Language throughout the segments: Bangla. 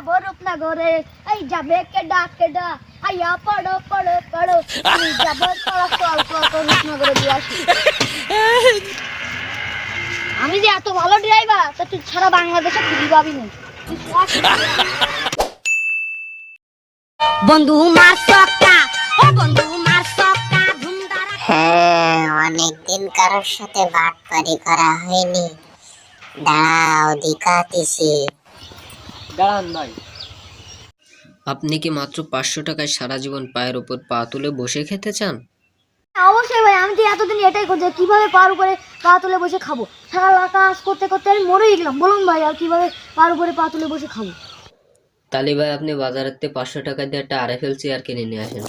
যাব রূপনগরে এই যাবে কেডা আইয়া পড়ো পড়ো পড়ো আমি যাব রূপনগরে দিয়ে আসি। আমি যে এত ভালো ড্রাইভার তা তুই সারা বাংলাদেশে খুঁজে পাবি না। বন্ধু মার সক্কা ও বন্ধু মার সক্কা ধুমধারা। হ্যাঁ, অনেকদিন কারোর সাথে বাটপারি করা হয়নি। দাঁড়াও দেখাতেছি। দাঁড়ান ভাই, আপনি কি মাত্র 500 টাকায় সারা জীবন পায়ের উপর পা তুলে বসে খেতে চান? অবশ্যই ভাই, আমি তো এতদিন এটাই করছি কিভাবে পার উপরে পা তুলে বসে খাবো। সারা কাজ করতে করতে আমি মরেই গেলাম। বলুন ভাই আর কিভাবে পার উপরে পা তুলে বসে খাবো। তালি ভাই, আপনি বাজারেতে 500 টাকা দিয়ে একটা আরএফএল চেয়ার কিনে নিয়ে আসেন।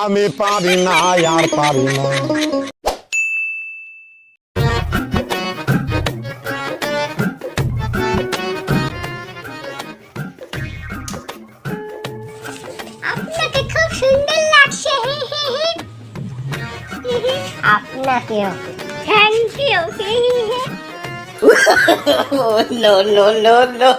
আমি পারি না, আর পারি না। আপনাকে খুব সুন্দর লাগছে। আপনাকেও thank you. No no no no